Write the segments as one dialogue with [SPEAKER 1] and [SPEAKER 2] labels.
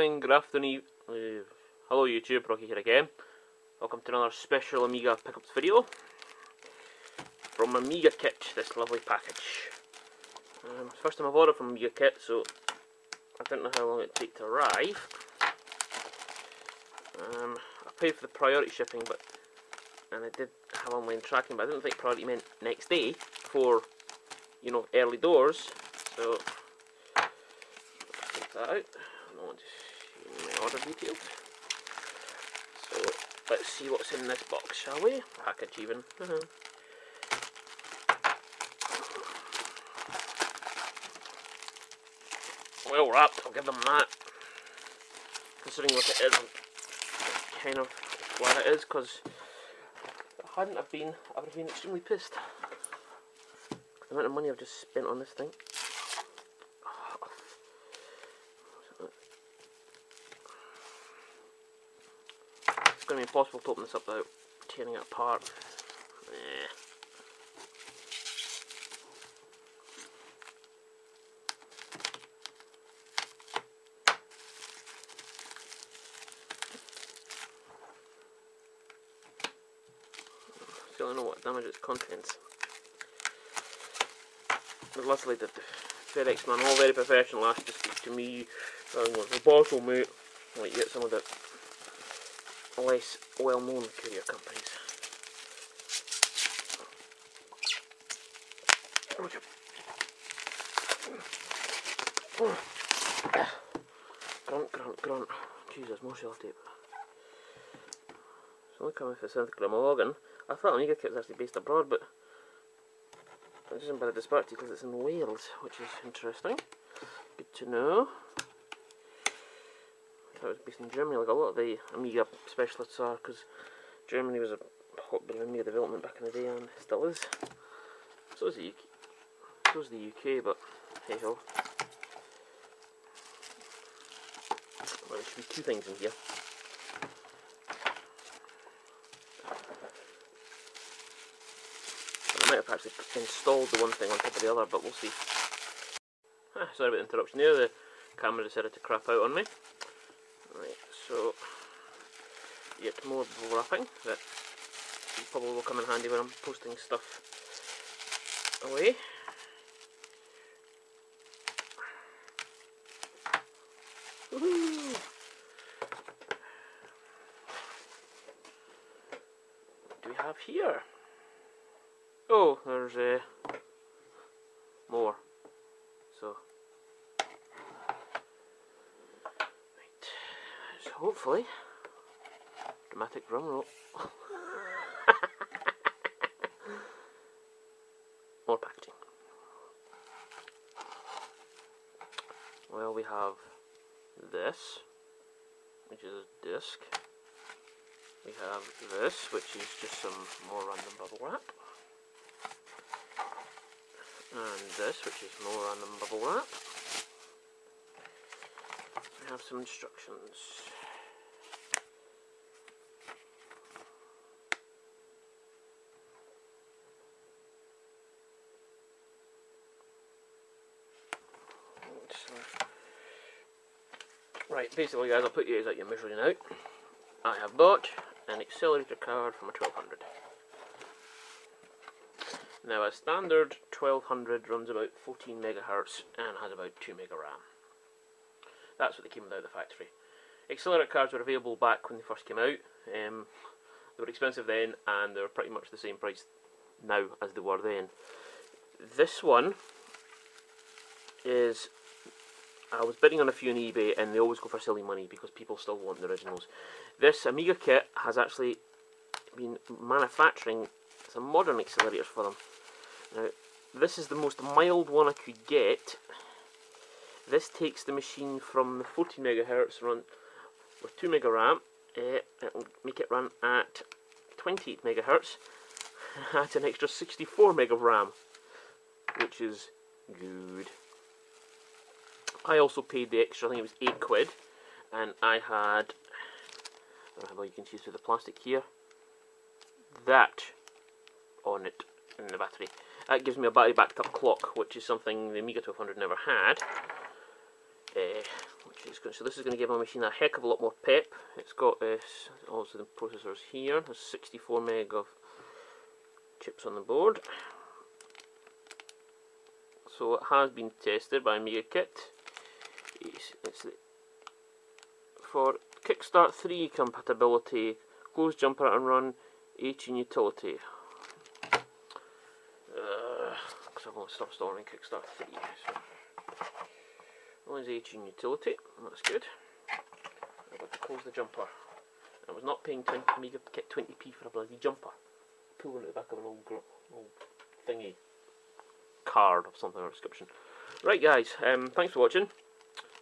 [SPEAKER 1] morning, good afternoon, hello YouTube, Rocky here again. Welcome to another special Amiga Pickups video from Amiga Kit, this lovely package. First time I've ordered from Amiga Kit, so I don't know how long it'd take to arrive. I paid for the priority shipping, and I did have online tracking, but I didn't think priority meant next day for, you know, early doors. So take that out. I want to see my order details. So let's see what's in this box, shall we? Package even. Well wrapped, I'll give them that. Considering what it is, I'm kind of glad it is, because if it hadn't have been, I would have been extremely pissed. The amount of money I've just spent on this thing. It's going to be impossible to open this up without tearing it apart. Still don't know what damage its contents. But luckily the FedEx man, all very professional, asked to speak to me. With the bottle, mate. Like you get some of the less well-known courier companies. Grunt. Jesus, more self-tape. It's only coming for South Glamorgan. I thought Amiga Kit was actually based abroad, but it isn't by the dispatch because it's in Wales, which is interesting. Good to know. I thought it was based in Germany, like a lot of the Amiga specialists are, because Germany was a hotbed of Amiga development back in the day and still is. So is the UK. So is the UK, but hey ho. Well, there should be two things in here. I might have actually installed the one thing on top of the other, but we'll see. Sorry about the interruption there, the camera decided to crap out on me. Right, so yet more bubble wrapping that probably will come in handy when I'm posting stuff away. Woohoo! What do we have here? Oh, there's more. So, right. So hopefully, dramatic drum roll. More packaging. Well, we have this, which is a disc. We have this, which is just some more random bubble wrap. And this, which is more random bubble wrap. We have some instructions. Right, basically guys, I'll put you out your misery now. I have bought an accelerator card from a 1200. Now a standard 1200 runs about 14 megahertz and has about 2 mega RAM. That's what they came with out of the factory. Accelerator cards were available back when they first came out. They were expensive then, and they're pretty much the same price now as they were then. This one is, I was bidding on a few on eBay, and they always go for silly money because people still want the originals. This Amiga Kit has actually been manufacturing some modern accelerators for them. Now, this is the most mild one I could get. This takes the machine from the 14 megahertz run with 2 mega RAM. It'll make it run at 28 megahertz at an extra 64 mega RAM, which is good. I also paid the extra, I think it was 8 quid, and I had, I don't know how well you can see through the plastic here, that on it in the battery. That gives me a battery backed up clock, which is something the Amiga 1200 never had. So this is going to give my machine a heck of a lot more pep. It's got also the processors here. There's 64 meg of chips on the board. So it has been tested by Amiga Kit. It's for Kickstart 3 compatibility, close jumper and run 18 utility. Because I've only stopped installing Kickstart 3. So. Only 18 utility, that's good. I've got to close the jumper. I was not paying Amiga Kit 20p for a bloody jumper. Pulling at the back of an old thingy card of something or description. Right guys, thanks for watching.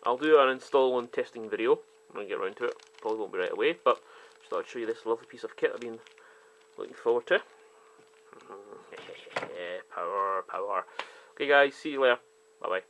[SPEAKER 1] I'll do an install and testing video when I get around to it. Probably won't be right away, but just thought I'd show you this lovely piece of kit I've been looking forward to. Power. Okay guys, see you later. Bye bye.